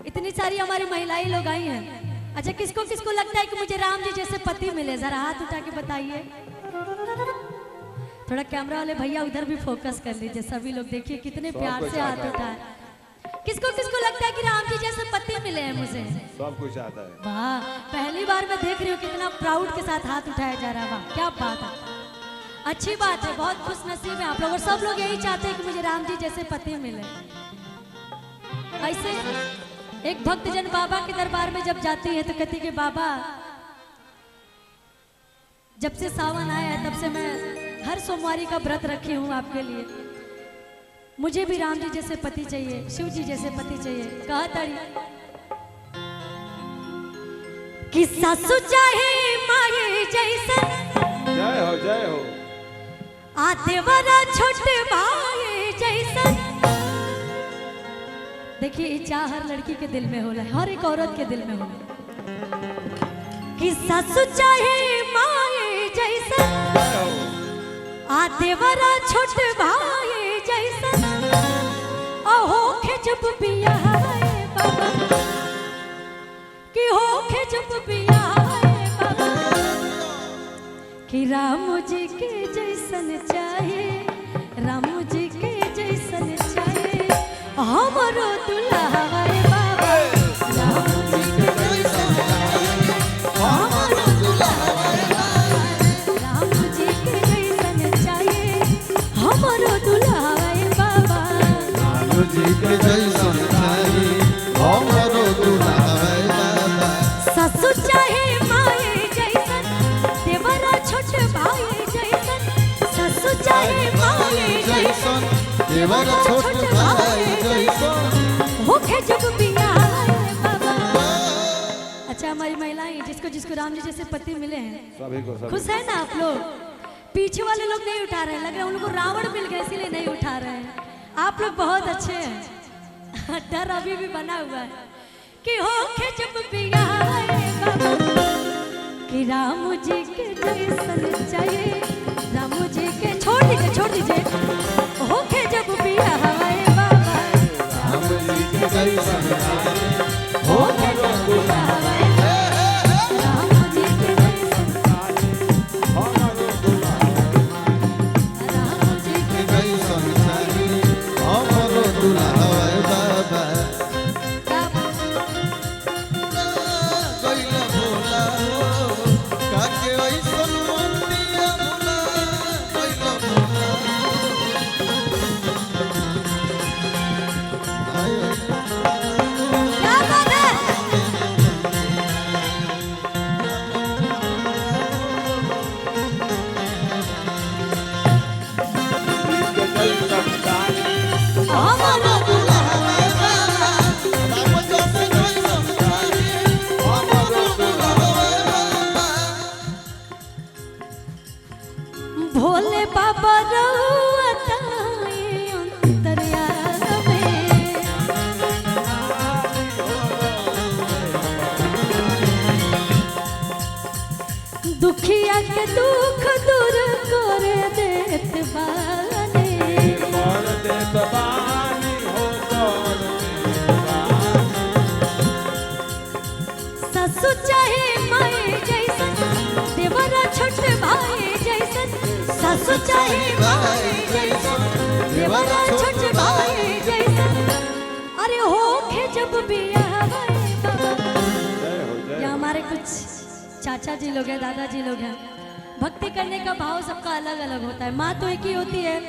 इतनी सारी हमारी महिलाएं लोग आई हैं। अच्छा, किसको किसको लगता है कि मुझे राम जी जैसे पति मिले, जरा हाथ उठा के बताइए। थोड़ा कैमरा वाले भैया उधर भी फोकस कर लीजिए। सभी लोग देखिए कितने प्यार से हाथ उठाए। किसको किसको लगता है कि राम जी जैसे पति मिले हैं मुझे? सब कुछ आता है। वाह, पहली बार मैं देख रही हूँ कितना प्राउड के साथ हाथ उठाया जा रहा है। वाह, क्या बात है, अच्छी बात है, बहुत खुश नसीब है आप लोग। और सब लोग यही चाहते हैं कि मुझे राम जी जैसे पति मिले। ऐसे एक भक्तजन बाबा के दरबार में जब जाती है तो कहती कि बाबा, जब से सावन आया है तब से मैं हर सोमवारी का व्रत रखी हूँ आपके लिए। मुझे भी राम जी जैसे पति चाहिए, शिव जी जैसे पति चाहिए। कहा ताड़ी कि सासु चाहे माये जैसा, जय हो जय हो, आते वाला छोटे भाई जैसा। देखिए, ये चाह हर लड़की के दिल में होला, हर एक औरत के दिल में होला कि सासु चाहे माये जैसा, आते वाला छोटे भाई जैसा। होखे जब बियाह बाबा, कि होखे जब बियाह बाबा, कि राम जी के जैसन चाहे, राम जी के जैसन चाहे हमारो दुल्हा बाबा। राम जी के जैसन चाहे हमारो दुल्हा बाबा, राम जी के जैसन चाहे हमारो दुल्हा बाबा, राम जी के जैसन चाहे हमारो दुल्हा बाबा। सासु चाहे माये जैसन, देवरा छोट भाई जैसन। सासु चाहे माये जैसन, देवरा छोट भाई जैसन, होखे जब बियाह बाबा। अच्छा, हमारी महिलाएं जिसको जिसको राम जी जैसे पति मिले हैं, सभी को खुश है ना आप लोग? पीछे वाले लोग नहीं उठा रहे हैं, लग रहा है उनको रावण मिल गया इसीलिए नहीं उठा रहे हैं। आप लोग बहुत अच्छे हैं। डर अभी भी बना हुआ है कि होखे जब बियाह बाबा, कि राम जी के जैसन चाहिए, राम जी के। छोड़ दीजिए होखे जब बियाह बाबा, राम जी के जैसन चाहे होखे जब बियाह बाबा, राम जी के जैसन, हमारे दुल्हा, राम जी के जैसन चाहे हमारो दुल्हा बाबा। गइला भोला हो, काके ऐसन मंदिया भोला, गइला भोला क्या बात है। इसके जैसन चाहे हमारा दुल्हा बाबा। राम जी के जैसन चाहे हमारो दुल्हा बाबा। भोले बाबा रहुआता अंतर्यामी में, दुखिया के दुख दूर कर देत बानी। कर देत बानी हो, कर देत बानी। सासु चाहे माये जैसन, देवरा छोट भाई जैसन। सासु चाहे माये जैसन, देवरा छोट भाई जैसन। अरे होखे जब बियाह बाबा। जय हो जय ये हो। हमारे कुछ चाचा जी लोग हैं, दादाजी लोग हैं। भक्ति करने का भाव सबका अलग अलग होता है। माँ तो एक ही होती है,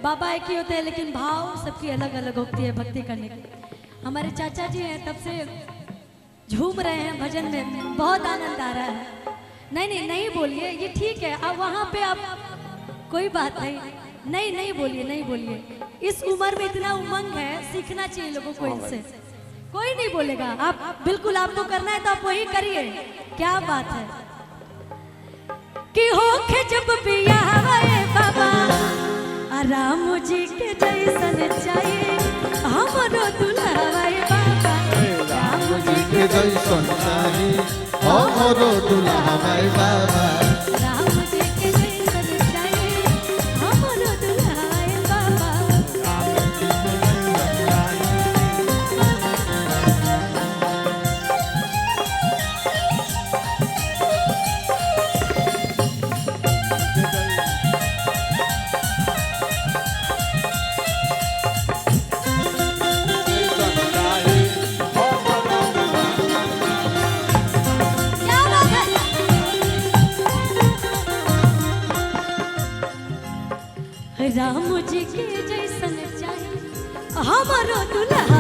बाबा एक ही होते हैं, लेकिन भाव सबकी अलग अलग होती है भक्ति करने की। हमारे चाचा जी हैं, तब से झूम रहे हैं भजन में, बहुत आनंद आ रहा है। नहीं बोलिए, ये ठीक है। अब वहाँ पे आप कोई बात नहीं बोलिए। इस उम्र में इतना उमंग है, सीखना चाहिए लोगों को इनसे। कोई नहीं बोलेगा, आप बिल्कुल, आपको करना है तो आप वही करिए। क्या बात है कि होखे जब बियाह बाबा, राम जी के जैसन चाहिए हमारो दुल्हा बाबा। राम जी के जैसन चाहे हमारो दुल्हा बाबा। राम जी के जैसन चाहिए हमारो दुल्हा बाबा। राम जी के जैसन चाहिए हमारो दुल्हा